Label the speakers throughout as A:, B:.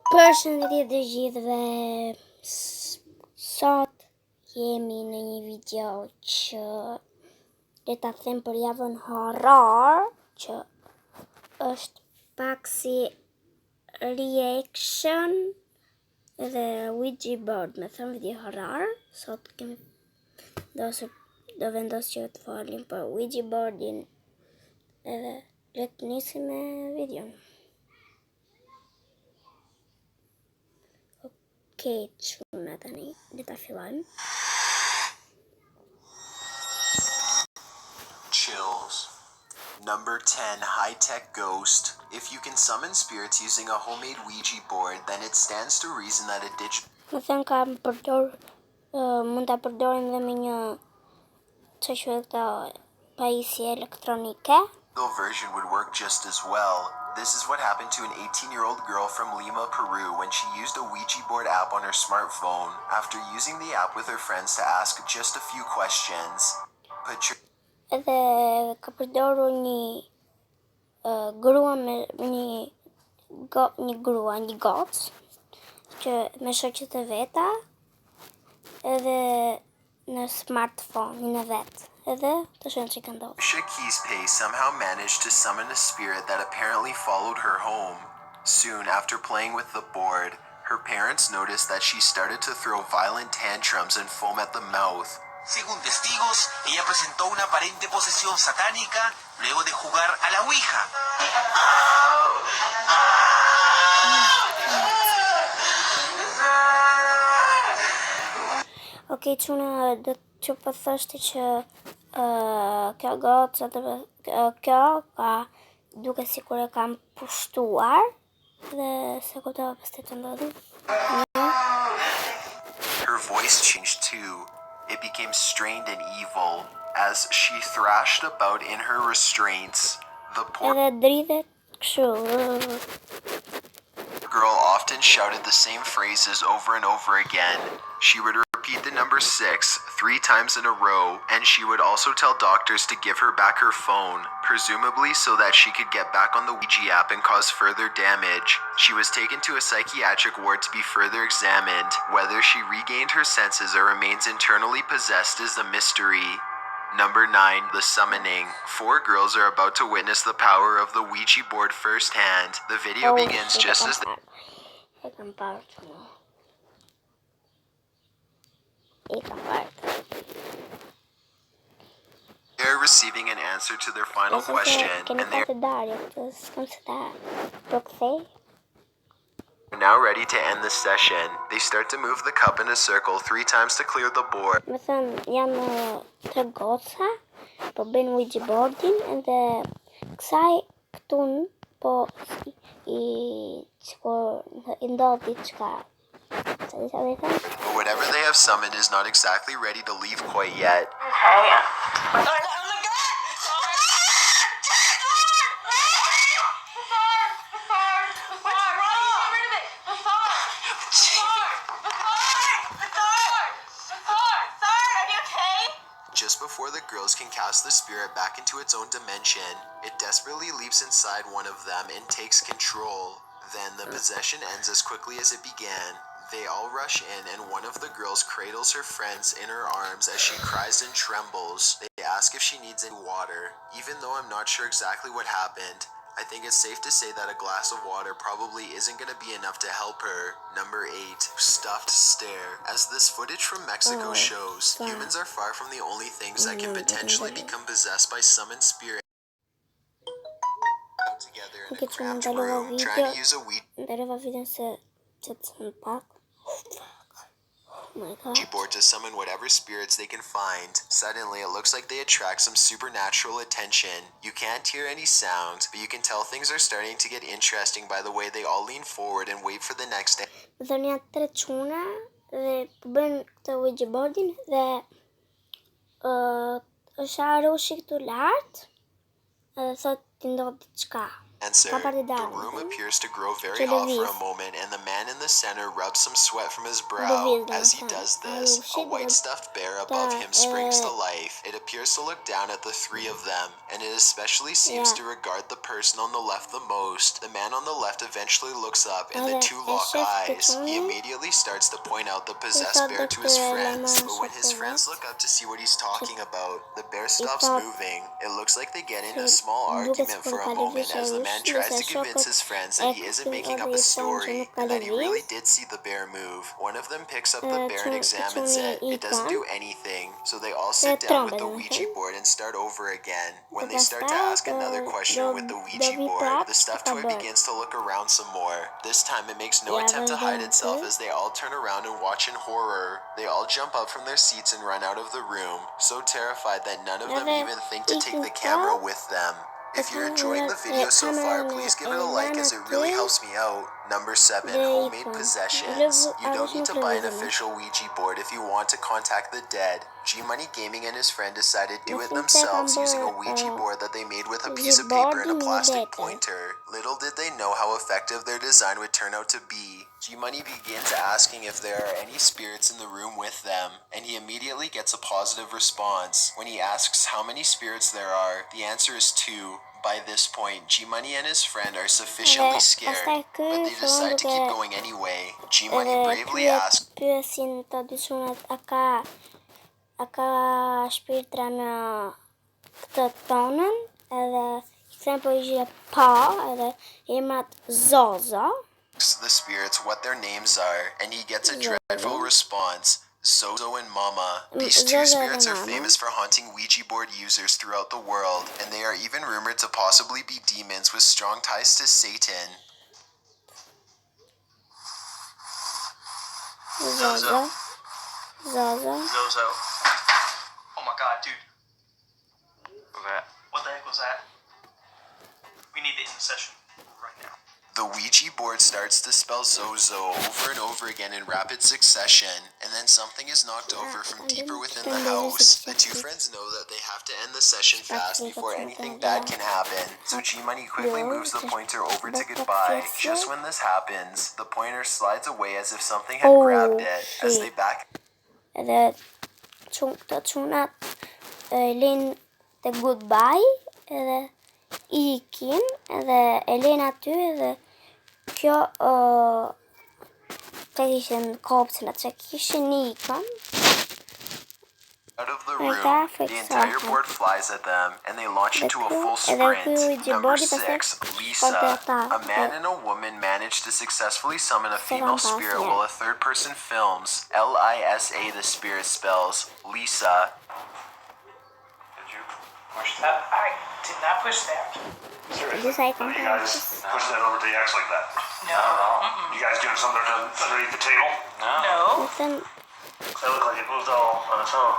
A: Përshëndetje të gjithëve. Sot jemi në një video që le ta them për javën horror, që është pak si reaction dhe Ouija board, me thëmë video horror. Sot kemi do vendos që të folim për Ouija boardin edhe le të nisim me videon. Okej, çuna tani, le ta fillojmë.
B: Chills. Number 10, high-tech ghost. If you can summon spirits using a homemade Ouija board, then it stands to reason that a digital
A: Më thënë mund ta përdorim dhe me një që quhet pajisje elektronike.
B: version would work just as well. This is what happened to an 18-year-old girl from Lima, Peru, when she used a Ouija board app on her smartphone. After using the app with her friends to ask just a few questions.
A: Edhe ka përdorur një grua me një gocë që me shoqet e veta edhe në smartphone në vet. Edhe të shohim çka ndodh.
B: Keys somehow managed to summon a spirit that apparently followed her home. Soon after playing with the board, her parents noticed that she started to throw violent tantrums and foam at the mouth.
C: Según testigos, ella presentó una aparente posesión satánica luego de jugar a la Ouija.
A: Okej, çuna, do të po thoshte që kjo gocë, kjo ka duke sikur e kam pushtuar dhe se kuptova pastaj të ndodhi.
B: Her voice changed too. It became strained and evil as she thrashed about in her restraints. The poor girl often shouted the same phrases over and over again. She would repeat the number 6 3 times in a row, and she would also tell doctors to give her back her phone, presumably so that she could get back on the Ouija app and cause further damage. She was taken to a psychiatric ward to be further examined. Whether she regained her senses or remains internally possessed is a mystery. Number 9, the summoning. 4 girls are about to witness the power of the Ouija board firsthand. The video begins just as they're receiving an answer to their final question, and they're now ready to end the session. They start to move the cup in a circle 3 times to clear the board.
A: Me thënë, janë të goca, po bëjnë Ouija boardin, edhe kësaj këtun, po i ndodh diçka.
B: But whatever they have summoned is not exactly ready to leave quite yet. Just before the girls can cast the spirit back into its own dimension, it desperately leaps inside one of them and takes control. Then the possession ends as quickly as it began. They all rush in, and one of the girls cradles her friends in her arms as she cries and trembles. They ask if she needs any water. Even though I'm not sure exactly what happened, I think it's safe to say that a glass of water probably isn't going to be enough to help her. Number 8, stuffed stare. As this footage from Mexico shows, humans are far from the only things that can potentially become possessed by summoned spirits. Together in a cramped room, trying to use a Ouija board to summon whatever spirits they can find. Suddenly, it looks like they attract some supernatural attention. You can't hear any sounds, but you can tell things are starting to get interesting by the way they all lean forward and wait for the next day.
A: Dhe janë 3 çuna dhe bëjnë këtë Ouija boardin dhe është arushi këtu lart edhe thot t'i ndodh diçka.
B: Answer.
A: Tá
B: The
A: paridade,
B: room
A: né?
B: appears to grow very
A: Deixa eu
B: hot for
A: ver.
B: a moment, and the man in the center rubs some sweat from his brow.
A: Duvido,
B: As he
A: não,
B: does
A: tá?
B: this,
A: Eu
B: a
A: chego
B: white
A: a-
B: stuffed bear above
A: tá,
B: him springs to life. It appears to look down at the three of them, and it especially seems to regard the person on the left the most. The man on the left eventually looks up, and the two lock eyes. He immediately starts to point out the possessed bear to his friends, but when his friends look up to see what he's talking about, the bear stops moving. It looks like they get in a small argument for a moment as the man tries to convince his friends that he isn't making up a story and that he really did see the bear move. One of them picks up the bear and examines it. It doesn't do anything, so they all sit down with the Ouija board and start over again. When they start to ask another question with the Ouija board, the stuffed toy begins to look around some more. This time it makes no attempt to hide itself as they all turn around and watch in horror. They all jump up from their seats and run out of the room, so terrified that none of them even think to take the camera with them. If you're enjoying the video so far, please give it a like as it really helps me out. Number 7, homemade possessions. You don't need to buy an official Ouija board if you want to contact the dead. G-Money Gaming and his friend decided to do it themselves using a Ouija board that they made with a piece of paper and a plastic pointer. Little did they know how effective their design would turn out to be. G-Money begins asking if there are any spirits in the room with them, and he immediately gets a positive response. When he asks how many spirits there are, the answer is 2. By this point, G-Money and his friend are sufficiently scared, but they decide to keep going anyway. G-Money bravely asks,
A: Assim, todos aka shpirtrana këtë tonën, edhe ekzemplo ishte pa, edhe emrat Zozo.
B: the spirits what their names are, and he gets a dreadful response. Zozo and Mama. These two spirits are famous for haunting Ouija board users throughout the world, and they are even rumored to possibly be demons with strong ties to Satan.
A: Zozo.
C: Oh my god, dude. What the heck was that? We need to end the session right now.
B: The Ouija board starts to spell Zozo over and over again in rapid succession, and then something is knocked over from deeper within the house. The two friends know that they have to end the session fast before anything bad can happen, so G-Money quickly moves the pointer over to goodbye. Just when this happens, the pointer slides away as if something had grabbed it. As they back
A: Edhe të çunat lin të goodbye, edhe ikin, edhe e len aty, edhe kjo të kishin kopcën atë që kishin ikën.
B: out of the room, the entire board flies at them, and they launch into a full sprint. Number 6, Lisa. A man and a woman manage to successfully summon a female spirit while a third person films. Lisa, the spirit spells Lisa.
C: Did you push that? I did not push that.
A: Seriously?
D: You guys push that over to the X like that?
C: No.
D: You guys doing something underneath the table?
C: No.
D: That looked like it moved all on its own.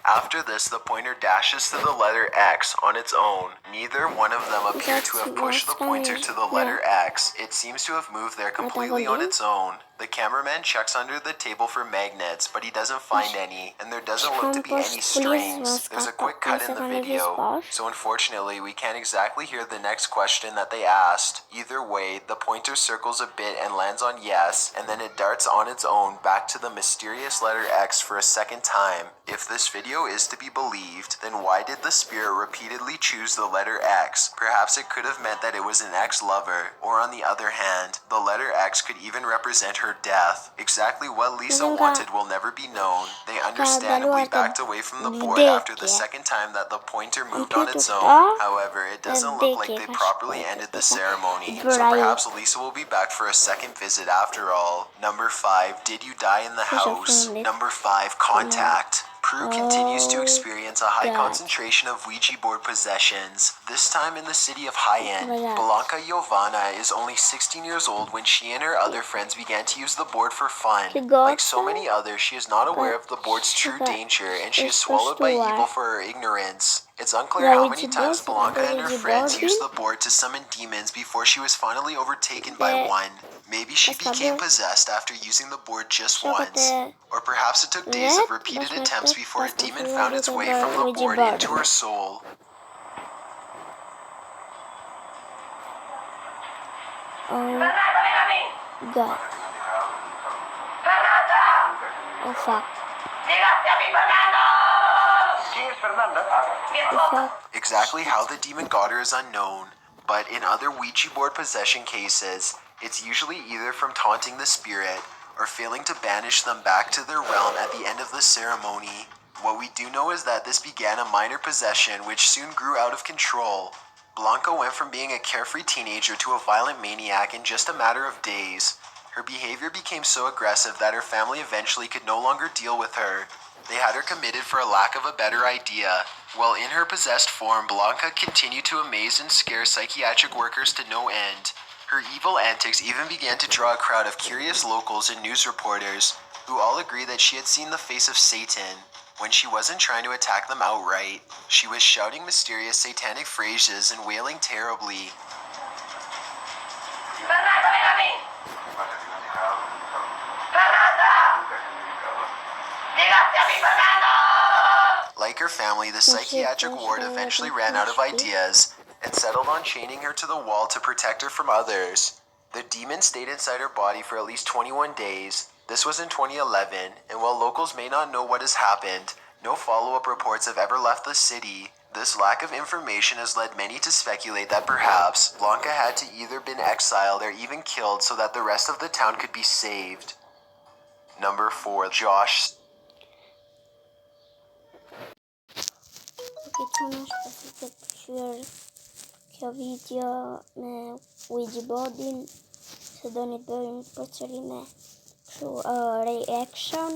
B: After this, the pointer dashes to the letter X on its own. Neither one of them appear to have pushed the pointer to the letter X. It seems to have moved there completely on its own. The cameraman checks under the table for magnets, but he doesn't find any, and there doesn't look to be any strings. There's a quick cut in the video, so unfortunately we can't exactly hear the next question that they asked. Either way, the pointer circles a bit and lands on yes, and then it darts on its own back to the mysterious letter X for a second time. If this video is to be believed, then why did the spirit repeatedly choose the letter X? Perhaps it could have meant that it was an ex-lover, or on the other hand, the letter X could even represent her death. Exactly what Lisa wanted will never be known. They understandably backed away from the board after the second time that the pointer moved on its own. However, it doesn't look like they properly ended the ceremony, so perhaps Lisa will be back for a second visit after all. Number 5, did you die in the house? Number 5, contact. Prue continues to experience a high concentration of Ouija board possessions, this time in the city of High-End. Blanca Giovanna is only 16 years old when she and her other friends began to use the board for fun. Like so many others, she is not aware of the board's true danger, and she is swallowed by evil for her ignorance. It's unclear how many times Blanca and her friends used the board to summon demons before she was finally overtaken by one. Maybe she became possessed after using the board just once. Or perhaps it took days of repeated attempts before a demon found its way from the board into her soul.
A: Oh god. Oh fuck. Oh fuck.
B: Exactly how the demon got her is unknown, but in other Ouija board possession cases, it's usually either from taunting the spirit or failing to banish them back to their realm at the end of the ceremony. What we do know is that this began a minor possession which soon grew out of control. Blanca went from being a carefree teenager to a violent maniac in just a matter of days. Her behavior became so aggressive that her family eventually could no longer deal with her. They had her committed for a lack of a better idea. While in her possessed form, Blanca continued to amaze and scare psychiatric workers to no end. Her evil antics even began to draw a crowd of curious locals and news reporters, who all agreed that she had seen the face of Satan. When she wasn't trying to attack them outright, she was shouting mysterious satanic phrases and wailing terribly. Like her family, the psychiatric ward eventually ran out of ideas and settled on chaining her to the wall to protect her from others. The demon stayed inside her body for at least 21 days. This was in 2011, and while locals may not know what has happened, no follow-up reports have ever left the city. This lack of information has led many to speculate that perhaps Blanca had to either been exiled or even killed so that the rest of the town could be saved. Number 4. Josh.
A: Okej, co masz specific kjo video me Ouija boardin se do një të bëjmë përsëri me reaction.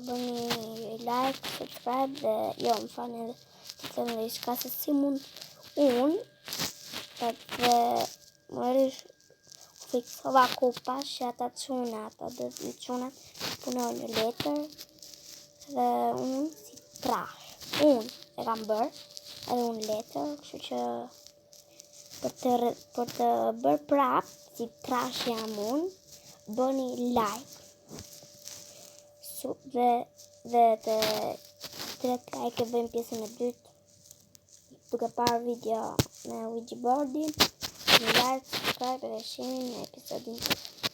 A: Bëni like, subscribe dhe jo më fani edhe të thëmë dhe ishka se si mund unë edhe më rish fiksova kupa që ata qunat, ata dhe qunat punoj në letër dhe unë si trash. Unë e kam bërë edhe unë letër, kështu që për të bërë prap si trash jam unë, bëni like dhe të tret like e bëjmë pjesën e dytë duke parë video me Ouija boardin. Një like, subscribe dhe shihni në episodin tjetër.